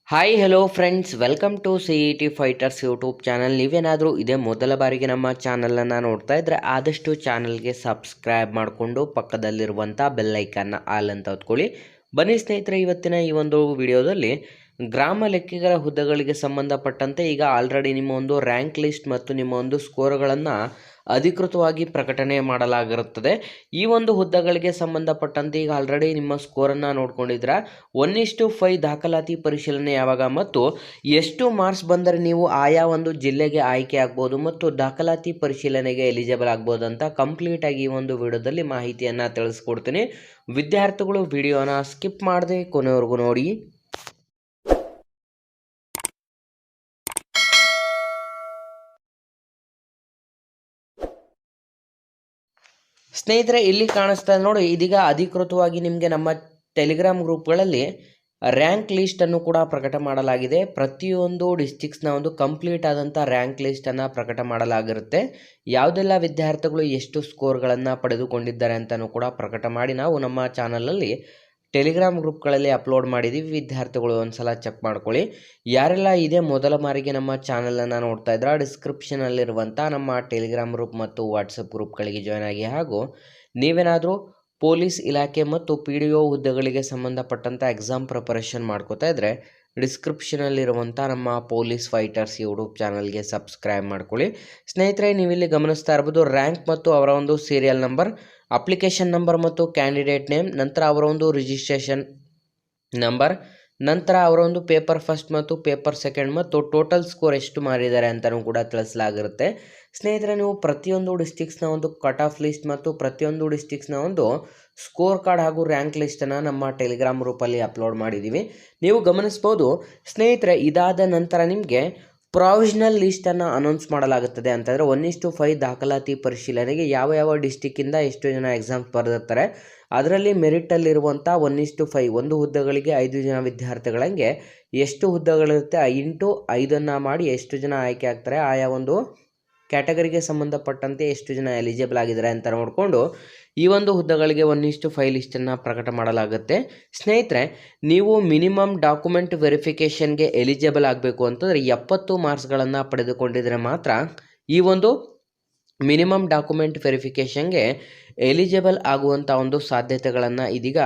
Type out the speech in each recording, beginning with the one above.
Hi hello friends, welcome to CET fighters YouTube channel. ನೀವೇನಾದರೂ ಇದೇ ಮೊದಲ ಬಾರಿಗೆ ನಮ್ಮ ಚಾನಲನ್ನು ನೋಡ್ತಾ ಇದ್ದರೆ ಆದಷ್ಟು ಚಾನಲ್ಗೆ ಸಬ್ಸ್ಕ್ರೈಬ್ ಮಾಡಿಕೊಂಡು ಪಕ್ಕದಲ್ಲಿರುವಂಥ ಬೆಲ್ಲೈಕನ್ನ ಆಲ್ ಅಂತ ಹೊತ್ಕೊಳ್ಳಿ. ಬನ್ನಿ ಸ್ನೇಹಿತರೆ, ಇವತ್ತಿನ ಈ ಒಂದು ವಿಡಿಯೋದಲ್ಲಿ ಗ್ರಾಮ ಲೆಕ್ಕಿಗರ ಹುದ್ದೆಗಳಿಗೆ ಸಂಬಂಧಪಟ್ಟಂತೆ ಈಗ ಆಲ್ರೆಡಿ ನಿಮ್ಮ ಒಂದು ರ್ಯಾಂಕ್ ಲಿಸ್ಟ್ ಮತ್ತು ನಿಮ್ಮ ಒಂದು ಸ್ಕೋರ್ಗಳನ್ನು ಅಧಿಕೃತವಾಗಿ ಪ್ರಕಟಣೆ ಮಾಡಲಾಗಿರುತ್ತದೆ. ಈ ಒಂದು ಹುದ್ದೆಗಳಿಗೆ ಸಂಬಂಧಪಟ್ಟಂತೆ ಈಗ ಆಲ್ರೆಡಿ ನಿಮ್ಮ ಸ್ಕೋರನ್ನು ನೋಡ್ಕೊಂಡಿದ್ರೆ 1:5 ದಾಖಲಾತಿ ಪರಿಶೀಲನೆ ಯಾವಾಗ ಮತ್ತು ಎಷ್ಟು ಮಾರ್ಕ್ಸ್ ಬಂದರೆ ನೀವು ಆಯಾ ಒಂದು ಜಿಲ್ಲೆಗೆ ಆಯ್ಕೆ ಆಗ್ಬೋದು ಮತ್ತು ದಾಖಲಾತಿ ಪರಿಶೀಲನೆಗೆ ಎಲಿಜಿಬಲ್ ಆಗ್ಬೋದು ಅಂತ ಕಂಪ್ಲೀಟಾಗಿ ಈ ಒಂದು ವಿಡಿಯೋದಲ್ಲಿ ಮಾಹಿತಿಯನ್ನು ತಿಳಿಸ್ಕೊಡ್ತೀನಿ. ವಿದ್ಯಾರ್ಥಿಗಳು ವಿಡಿಯೋನ ಸ್ಕಿಪ್ ಮಾಡದೆ ಕೊನೆವರೆಗೂ ನೋಡಿ. ಸ್ನೇಹಿತರೆ, ಇಲ್ಲಿ ಕಾಣಿಸ್ತಾ ಇದೆ ನೋಡಿ, ಇದೀಗ ಅಧಿಕೃತವಾಗಿ ನಿಮಗೆ ನಮ್ಮ ಟೆಲಿಗ್ರಾಮ್ ಗ್ರೂಪ್ಗಳಲ್ಲಿ ರ್ಯಾಂಕ್ ಲಿಸ್ಟನ್ನು ಕೂಡ ಪ್ರಕಟ ಮಾಡಲಾಗಿದೆ. ಪ್ರತಿಯೊಂದು ಡಿಸ್ಟಿಕ್ಸ್ನ ಒಂದು ಕಂಪ್ಲೀಟ್ ಆದಂಥ ರ್ಯಾಂಕ್ ಲಿಸ್ಟನ್ನು ಪ್ರಕಟ ಮಾಡಲಾಗಿರುತ್ತೆ. ಯಾವುದೆಲ್ಲ ವಿದ್ಯಾರ್ಥಿಗಳು ಎಷ್ಟು ಸ್ಕೋರ್ಗಳನ್ನು ಪಡೆದುಕೊಂಡಿದ್ದಾರೆ ಅಂತಲೂ ಕೂಡ ಪ್ರಕಟ ಮಾಡಿ ನಾವು ನಮ್ಮ ಚಾನಲಲ್ಲಿ ಟೆಲಿಗ್ರಾಮ್ ಗ್ರೂಪ್ಗಳಲ್ಲಿ ಅಪ್ಲೋಡ್ ಮಾಡಿದ್ದೀವಿ. ವಿದ್ಯಾರ್ಥಿಗಳು ಒಂದ್ಸಲ ಚೆಕ್ ಮಾಡ್ಕೊಳ್ಳಿ. ಯಾರೆಲ್ಲ ಇದೇ ಮೊದಲ ಬಾರಿಗೆ ನಮ್ಮ ಚಾನಲನ್ನು ನೋಡ್ತಾ ಇದ್ರೆ ಡಿಸ್ಕ್ರಿಪ್ಷನಲ್ಲಿರುವಂಥ ನಮ್ಮ ಟೆಲಿಗ್ರಾಮ್ ಗ್ರೂಪ್ ಮತ್ತು ವಾಟ್ಸಪ್ ಗ್ರೂಪ್ಗಳಿಗೆ ಜಾಯ್ನ್ ಆಗಿ, ಹಾಗೂ ನೀವೇನಾದರೂ ಪೊಲೀಸ್ ಇಲಾಖೆ ಮತ್ತು PDO ಹುದ್ದೆಗಳಿಗೆ ಸಂಬಂಧಪಟ್ಟಂಥ ಎಕ್ಸಾಮ್ ಪ್ರಿಪರೇಷನ್ ಮಾಡ್ಕೋತಾ ಇದ್ದರೆ ಡಿಸ್ಕ್ರಿಪ್ಷನಲ್ಲಿರುವಂಥ ನಮ್ಮ ಪೊಲೀಸ್ ಫೈಟರ್ಸ್ ಯೂಟ್ಯೂಬ್ ಚಾನಲ್ಗೆ ಸಬ್ಸ್ಕ್ರೈಬ್ ಮಾಡ್ಕೊಳ್ಳಿ. ಸ್ನೇಹಿತರೆ, ನೀವಿಲ್ಲಿ ಗಮನಿಸ್ತಾ ಇರ್ಬೋದು ರ್ಯಾಂಕ್ ಮತ್ತು ಅವರ ಒಂದು ಸೀರಿಯಲ್ ನಂಬರ್, ಅಪ್ಲಿಕೇಶನ್ ನಂಬರ್ ಮತ್ತು ಕ್ಯಾಂಡಿಡೇಟ್ ನೇಮ್, ನಂತರ ಅವರ ಒಂದು ರಿಜಿಸ್ಟ್ರೇಷನ್ ನಂಬರ್, ನಂತರ ಅವರ ಒಂದು ಪೇಪರ್ ಫಸ್ಟ್ ಮತ್ತು ಪೇಪರ್ ಸೆಕೆಂಡ್ ಮತ್ತು ಟೋಟಲ್ ಸ್ಕೋರ್ ಎಷ್ಟು ಮಾಡಿದ್ದಾರೆ ಅಂತಲೂ ಕೂಡ ತಿಳಿಸಲಾಗಿರುತ್ತೆ. ಸ್ನೇಹಿತರೆ, ನೀವು ಪ್ರತಿಯೊಂದು ಡಿಸ್ಟಿಕ್ಸ್ನ ಒಂದು ಕಟ್ ಆಫ್ ಲಿಸ್ಟ್ ಮತ್ತು ಪ್ರತಿಯೊಂದು ಡಿಸ್ಟಿಕ್ಸ್ನ ಒಂದು ಸ್ಕೋರ್ ಕಾರ್ಡ್ ಹಾಗೂ ರ್ಯಾಂಕ್ ಲಿಸ್ಟನ್ನು ನಮ್ಮ ಟೆಲಿಗ್ರಾಮ್ ಗ್ರೂಪಲ್ಲಿ ಅಪ್ಲೋಡ್ ಮಾಡಿದ್ದೀವಿ. ನೀವು ಗಮನಿಸ್ಬೋದು ಸ್ನೇಹಿತರೆ, ಇದಾದ ನಂತರ ನಿಮಗೆ ಪ್ರಾವಿಷನಲ್ ಲಿಸ್ಟನ್ನು ಅನೌನ್ಸ್ ಮಾಡಲಾಗುತ್ತದೆ. ಅಂತಂದರೆ 1:5 ದಾಖಲಾತಿ ಪರಿಶೀಲನೆಗೆ ಯಾವ ಯಾವ ಡಿಸ್ಟಿಕ್ಕಿಂದ ಎಷ್ಟು ಜನ ಎಕ್ಸಾಮ್ಸ್ ಬರೆದಿರ್ತಾರೆ ಅದರಲ್ಲಿ ಮೆರಿಟಲ್ಲಿರುವಂಥ 1:5 ಒಂದು ಹುದ್ದೆಗಳಿಗೆ 5 ಜನ ವಿದ್ಯಾರ್ಥಿಗಳಂಗೆ ಎಷ್ಟು ಹುದ್ದೆಗಳಿರುತ್ತೆ ಇಂಟು 5 ಮಾಡಿ ಎಷ್ಟು ಜನ ಆಯ್ಕೆ ಆಗ್ತಾರೆ, ಆಯಾ ಒಂದು ಕ್ಯಾಟಗರಿಗೆ ಸಂಬಂಧಪಟ್ಟಂತೆ ಎಷ್ಟು ಜನ ಎಲಿಜಿಬಲ್ ಆಗಿದ್ದಾರೆ ಅಂತ ನೋಡಿಕೊಂಡು ಈ ಒಂದು ಹುದ್ದೆಗಳಿಗೆ 1:5 ಲಿಸ್ಟನ್ನು ಪ್ರಕಟ ಮಾಡಲಾಗುತ್ತೆ. ಸ್ನೇಹಿತರೆ, ನೀವು ಮಿನಿಮಮ್ ಡಾಕ್ಯುಮೆಂಟ್ ವೆರಿಫಿಕೇಷನ್ಗೆ ಎಲಿಜಿಬಲ್ ಆಗಬೇಕು ಅಂತಂದರೆ 70 ಮಾರ್ಕ್ಸ್ಗಳನ್ನು ಪಡೆದುಕೊಂಡಿದ್ರೆ ಮಾತ್ರ ಈ ಒಂದು ಮಿನಿಮಮ್ ಡಾಕ್ಯುಮೆಂಟ್ ವೆರಿಫಿಕೇಷನ್ಗೆ ಎಲಿಜಿಬಲ್ ಆಗುವಂಥ ಒಂದು ಸಾಧ್ಯತೆಗಳನ್ನು ಇದೀಗ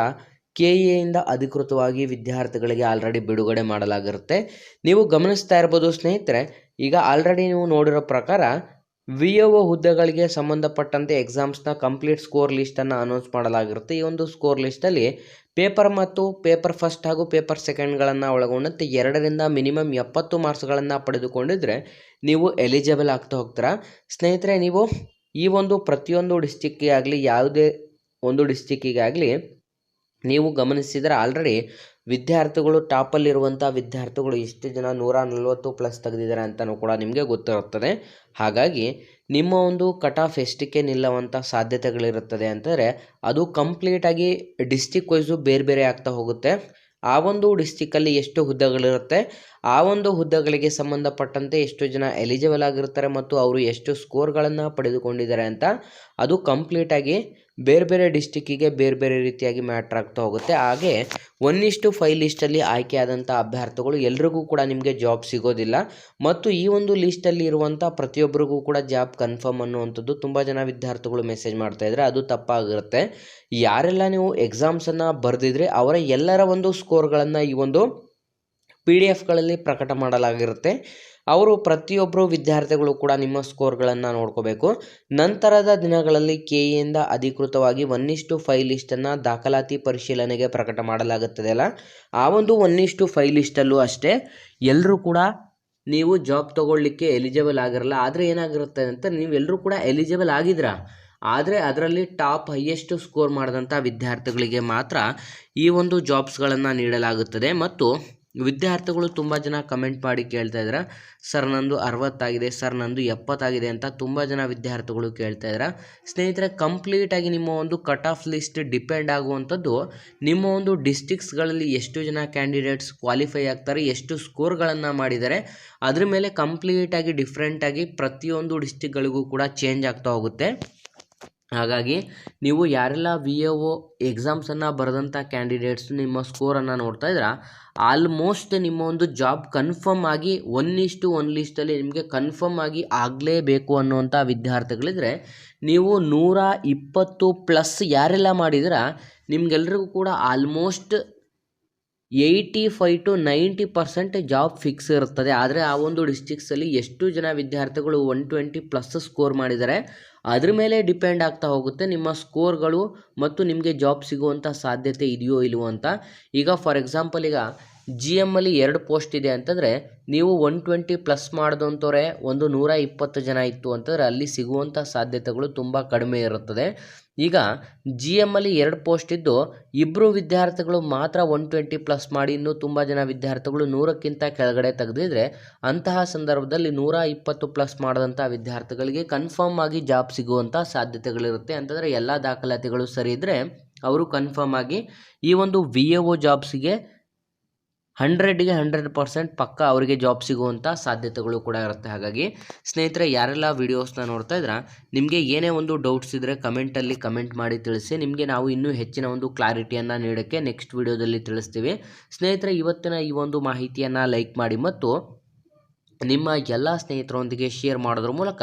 KEಯಿಂದ ಅಧಿಕೃತವಾಗಿ ವಿದ್ಯಾರ್ಥಿಗಳಿಗೆ ಆಲ್ರೆಡಿ ಬಿಡುಗಡೆ ಮಾಡಲಾಗಿರುತ್ತೆ. ನೀವು ಗಮನಿಸ್ತಾ ಇರ್ಬೋದು ಸ್ನೇಹಿತರೆ, ಈಗ ಆಲ್ರೆಡಿ ನೀವು ನೋಡಿರೋ ಪ್ರಕಾರ VAO ಹುದ್ದೆಗಳಿಗೆ ಸಂಬಂಧಪಟ್ಟಂತೆ ಎಕ್ಸಾಮ್ಸ್ನ ಕಂಪ್ಲೀಟ್ ಸ್ಕೋರ್ ಲಿಸ್ಟನ್ನು ಅನೌನ್ಸ್ ಮಾಡಲಾಗಿರುತ್ತೆ. ಈ ಒಂದು ಸ್ಕೋರ್ ಲಿಸ್ಟಲ್ಲಿ ಪೇಪರ್ ಮತ್ತು ಪೇಪರ್ ಫಸ್ಟ್ ಹಾಗೂ ಪೇಪರ್ ಸೆಕೆಂಡ್ಗಳನ್ನು ಒಳಗೊಂಡಂತೆ 2ರಿಂದ ಮಿನಿಮಮ್ 70 ಮಾರ್ಕ್ಸ್ಗಳನ್ನು ಪಡೆದುಕೊಂಡಿದ್ರೆ ನೀವು ಎಲಿಜಿಬಲ್ ಆಗ್ತಾ ಹೋಗ್ತೀರಾ. ಸ್ನೇಹಿತರೆ, ನೀವು ಈ ಒಂದು ಪ್ರತಿಯೊಂದು ಡಿಸ್ಟಿಕ್ಕಿಗೆ ಆಗಲಿ ಯಾವುದೇ ಒಂದು ಡಿಸ್ಟಿಕ್ಕಿಗಾಗಲಿ ನೀವು ಗಮನಿಸಿದರೆ ಆಲ್ರೆಡಿ ವಿದ್ಯಾರ್ಥಿಗಳು ಟಾಪಲ್ಲಿರುವಂಥ ವಿದ್ಯಾರ್ಥಿಗಳು ಎಷ್ಟು ಜನ 140+ ತೆಗೆದಿದ್ದಾರೆ ಅಂತಲೂ ಕೂಡ ನಿಮಗೆ ಗೊತ್ತಿರುತ್ತದೆ. ಹಾಗಾಗಿ ನಿಮ್ಮ ಒಂದು ಕಟ್ ಆಫ್ ಎಷ್ಟಕ್ಕೆ ನಿಲ್ಲುವಂಥ ಸಾಧ್ಯತೆಗಳಿರುತ್ತದೆ ಅಂತಂದರೆ ಅದು ಕಂಪ್ಲೀಟಾಗಿ ಡಿಸ್ಟಿಕ್ ವೈಸು ಬೇರೆ ಬೇರೆ ಆಗ್ತಾ ಹೋಗುತ್ತೆ. ಆ ಒಂದು ಡಿಸ್ಟಿಕ್ಕಲ್ಲಿ ಎಷ್ಟು ಹುದ್ದೆಗಳಿರುತ್ತೆ ಆ ಒಂದು ಹುದ್ದೆಗಳಿಗೆ ಸಂಬಂಧಪಟ್ಟಂತೆ ಎಷ್ಟು ಜನ ಎಲಿಜಿಬಲ್ ಆಗಿರ್ತಾರೆ ಮತ್ತು ಅವರು ಎಷ್ಟು ಸ್ಕೋರ್ಗಳನ್ನು ಪಡೆದುಕೊಂಡಿದ್ದಾರೆ ಅಂತ ಅದು ಕಂಪ್ಲೀಟಾಗಿ ಬೇರೆ ಬೇರೆ ಡಿಸ್ಟಿಕ್ಕಿಗೆ ಬೇರೆ ಬೇರೆ ರೀತಿಯಾಗಿ ಮ್ಯಾಟ್ರ್ ಆಗ್ತಾ ಹೋಗುತ್ತೆ. ಹಾಗೆ 1:5 ಲಿಸ್ಟಲ್ಲಿ ಆಯ್ಕೆಯಾದಂಥ ಅಭ್ಯರ್ಥಿಗಳು ಎಲ್ರಿಗೂ ಕೂಡ ನಿಮಗೆ ಜಾಬ್ ಸಿಗೋದಿಲ್ಲ ಮತ್ತು ಈ ಒಂದು ಲಿಸ್ಟಲ್ಲಿ ಇರುವಂಥ ಪ್ರತಿಯೊಬ್ಬರಿಗೂ ಕೂಡ ಜಾಬ್ ಕನ್ಫರ್ಮ್ ಅನ್ನುವಂಥದ್ದು ತುಂಬ ಜನ ವಿದ್ಯಾರ್ಥಿಗಳು ಮೆಸೇಜ್ ಮಾಡ್ತಾಯಿದ್ರೆ ಅದು ತಪ್ಪಾಗಿರುತ್ತೆ. ಯಾರೆಲ್ಲ ನೀವು ಎಕ್ಸಾಮ್ಸನ್ನು ಬರೆದಿದ್ರೆ ಅವರ ಎಲ್ಲರ ಒಂದು ಸ್ಕೋರ್ಗಳನ್ನು ಈ ಒಂದು PDF ಪ್ರಕಟ ಮಾಡಲಾಗಿರುತ್ತೆ. ಅವರು ಪ್ರತಿಯೊಬ್ಬರು ವಿದ್ಯಾರ್ಥಿಗಳು ಕೂಡ ನಿಮ್ಮ ಸ್ಕೋರ್ಗಳನ್ನು ನೋಡ್ಕೋಬೇಕು. ನಂತರದ ದಿನಗಳಲ್ಲಿ KEಯಿಂದ ಅಧಿಕೃತವಾಗಿ 1:5 ಲಿಸ್ಟನ್ನು ದಾಖಲಾತಿ ಪರಿಶೀಲನೆಗೆ ಪ್ರಕಟ ಮಾಡಲಾಗುತ್ತದೆ ಅಲ್ಲ, ಆ ಒಂದು 1:5 ಲಿಸ್ಟಲ್ಲೂ ಅಷ್ಟೇ ಎಲ್ಲರೂ ಕೂಡ ನೀವು ಜಾಬ್ ತೊಗೊಳ್ಳಿಕ್ಕೆ ಎಲಿಜಿಬಲ್ ಆಗಿರಲ್ಲ. ಆದರೆ ಏನಾಗಿರುತ್ತೆ ಅಂತ ನೀವೆಲ್ಲರೂ ಕೂಡ ಎಲಿಜಿಬಲ್ ಆಗಿದ್ದೀರಾ, ಆದರೆ ಅದರಲ್ಲಿ ಟಾಪ್ ಹೈಯೆಸ್ಟ್ ಸ್ಕೋರ್ ಮಾಡಿದಂಥ ವಿದ್ಯಾರ್ಥಿಗಳಿಗೆ ಮಾತ್ರ ಈ ಒಂದು ಜಾಬ್ಸ್ಗಳನ್ನು ನೀಡಲಾಗುತ್ತದೆ. ಮತ್ತು ವಿದ್ಯಾರ್ಥಿಗಳು ತುಂಬ ಜನ ಕಮೆಂಟ್ ಮಾಡಿ ಕೇಳ್ತಾ ಇದ್ದಾರೆ, ಸರ್ ನಂದು 60 ಆಗಿದೆ, ಸರ್ ನಂದು 70 ಆಗಿದೆ ಅಂತ ತುಂಬ ಜನ ವಿದ್ಯಾರ್ಥಿಗಳು ಕೇಳ್ತಾ ಇದ್ದಾರೆ. ಸ್ನೇಹಿತರೆ, ಕಂಪ್ಲೀಟಾಗಿ ನಿಮ್ಮ ಒಂದು ಕಟ್ ಆಫ್ ಲಿಸ್ಟ್ ಡಿಪೆಂಡ್ ಆಗುವಂಥದ್ದು ನಿಮ್ಮ ಒಂದು ಡಿಸ್ಟಿಕ್ಸ್ಗಳಲ್ಲಿ ಎಷ್ಟು ಜನ ಕ್ಯಾಂಡಿಡೇಟ್ಸ್ ಕ್ವಾಲಿಫೈ ಆಗ್ತಾರೆ, ಎಷ್ಟು ಸ್ಕೋರ್ಗಳನ್ನು ಮಾಡಿದ್ದಾರೆ ಅದ್ರ ಮೇಲೆ ಕಂಪ್ಲೀಟಾಗಿ ಡಿಫ್ರೆಂಟಾಗಿ ಪ್ರತಿಯೊಂದು ಡಿಸ್ಟಿಕ್ಗಳಿಗೂ ಕೂಡ ಚೇಂಜ್ ಆಗ್ತಾ ಹೋಗುತ್ತೆ. ಹಾಗಾಗಿ ನೀವು ಯಾರೆಲ್ಲ VAO ಎಕ್ಸಾಮ್ಸನ್ನು ಬರೆದಂಥ ಕ್ಯಾಂಡಿಡೇಟ್ಸ್ ನಿಮ್ಮ ಸ್ಕೋರನ್ನು ನೋಡ್ತಾ ಇದ್ದೀರಾ, ಆಲ್ಮೋಸ್ಟ್ ನಿಮ್ಮ ಒಂದು ಜಾಬ್ ಕನ್ಫರ್ಮ್ ಆಗಿ 1:1 ಲಿಸ್ಟಲ್ಲಿ ನಿಮಗೆ ಕನ್ಫರ್ಮ್ ಆಗಿ ಆಗಲೇಬೇಕು ಅನ್ನುವಂಥ ವಿದ್ಯಾರ್ಥಿಗಳಿದ್ರೆ ನೀವು 120+ ಯಾರೆಲ್ಲ ಮಾಡಿದಿರಾ ನಿಮಗೆಲ್ರಿಗೂ ಕೂಡ ಆಲ್ಮೋಸ್ಟ್ 85 to 90% ಜಾಬ್ ಫಿಕ್ಸ್ ಇರುತ್ತದೆ. ಆದರೆ ಆ ಒಂದು ಡಿಸ್ಟ್ರಿಕ್ಸಲ್ಲಿ ಎಷ್ಟು ಜನ ವಿದ್ಯಾರ್ಥಿಗಳು 120+ ಸ್ಕೋರ್ ಮಾಡಿದ್ದಾರೆ ಅದ್ರ ಮೇಲೆ ಡಿಪೆಂಡ್ ಆಗ್ತಾ ಹೋಗುತ್ತೆ ನಿಮ್ಮ ಸ್ಕೋರ್ಗಳು ಮತ್ತು ನಿಮಗೆ ಜಾಬ್ ಸಿಗುವಂಥ ಸಾಧ್ಯತೆ ಇದೆಯೋ ಇಲ್ವೋ ಅಂತ. ಈಗ ಫಾರ್ ಎಕ್ಸಾಂಪಲ್ ಈಗ GM ಅಲ್ಲಿ 2 ಪೋಸ್ಟ್ ಇದೆ ಅಂತಂದರೆ ನೀವು 120+ ಮಾಡಿದಂಥವ್ರೆ ಒಂದು 120 ಜನ ಇತ್ತು ಅಂತಂದರೆ ಅಲ್ಲಿ ಸಿಗುವಂಥ ಸಾಧ್ಯತೆಗಳು ತುಂಬ ಕಡಿಮೆ ಇರುತ್ತದೆ. ಈಗ GM ಅಲ್ಲಿ 2 ಪೋಸ್ಟ್ ಇದ್ದು ಇಬ್ಬರು ವಿದ್ಯಾರ್ಥಿಗಳು ಮಾತ್ರ 120+ ಮಾಡಿ ಇನ್ನೂ ತುಂಬ ಜನ ವಿದ್ಯಾರ್ಥಿಗಳು 100ಕ್ಕಿಂತ ಕೆಳಗಡೆ ತೆಗೆದಿದ್ರೆ ಅಂತಹ ಸಂದರ್ಭದಲ್ಲಿ 120+ ಮಾಡಿದಂಥ ವಿದ್ಯಾರ್ಥಿಗಳಿಗೆ ಕನ್ಫರ್ಮ್ ಆಗಿ ಜಾಬ್ ಸಿಗುವಂಥ ಸಾಧ್ಯತೆಗಳಿರುತ್ತೆ. ಅಂತಂದರೆ ಎಲ್ಲ ದಾಖಲಾತಿಗಳು ಸರಿ ಇದ್ದರೆ ಅವರು ಕನ್ಫರ್ಮ್ ಆಗಿ ಈ ಒಂದು VAO ಜಾಬ್ಸಿಗೆ 100ಗೆ 100% ಪಕ್ಕ ಅವರಿಗೆ ಜಾಬ್ ಸಿಗುವಂಥ ಸಾಧ್ಯತೆಗಳು ಕೂಡ ಇರುತ್ತೆ. ಹಾಗಾಗಿ ಸ್ನೇಹಿತರೆ ಯಾರೆಲ್ಲ ವೀಡಿಯೋಸ್ನ ನೋಡ್ತಾ ಇದ್ದೀರಾ ನಿಮಗೆ ಏನೇ ಒಂದು ಡೌಟ್ಸ್ ಇದ್ದರೆ ಕಮೆಂಟಲ್ಲಿ ಕಮೆಂಟ್ ಮಾಡಿ ತಿಳಿಸಿ. ನಿಮಗೆ ನಾವು ಇನ್ನೂ ಹೆಚ್ಚಿನ ಒಂದು ಕ್ಲಾರಿಟಿಯನ್ನು ನೀಡೋಕ್ಕೆ ನೆಕ್ಸ್ಟ್ ವೀಡಿಯೋದಲ್ಲಿ ತಿಳಿಸ್ತೀವಿ. ಸ್ನೇಹಿತರೆ ಇವತ್ತಿನ ಈ ಒಂದು ಮಾಹಿತಿಯನ್ನು ಲೈಕ್ ಮಾಡಿ ಮತ್ತು ನಿಮ್ಮ ಎಲ್ಲ ಸ್ನೇಹಿತರೊಂದಿಗೆ ಶೇರ್ ಮಾಡೋದ್ರ ಮೂಲಕ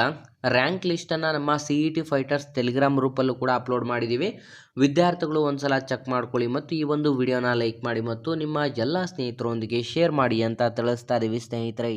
ರ್ಯಾಂಕ್ ಲಿಸ್ಟನ್ನು ನಮ್ಮ CET ಫೈಟರ್ಸ್ ಟೆಲಿಗ್ರಾಮ್ ಗ್ರೂಪಲ್ಲೂ ಕೂಡ ಅಪ್ಲೋಡ್ ಮಾಡಿದ್ದೀವಿ. ವಿದ್ಯಾರ್ಥಿಗಳು ಒಂದ್ಸಲ ಚೆಕ್ ಮಾಡ್ಕೊಳ್ಳಿ ಮತ್ತು ಈ ಒಂದು ವಿಡಿಯೋನ ಲೈಕ್ ಮಾಡಿ ಮತ್ತು ನಿಮ್ಮ ಎಲ್ಲ ಸ್ನೇಹಿತರೊಂದಿಗೆ ಶೇರ್ ಮಾಡಿ ಅಂತ ತಿಳಿಸ್ತಾ ಇದ್ದೀವಿ ಸ್ನೇಹಿತರೆ.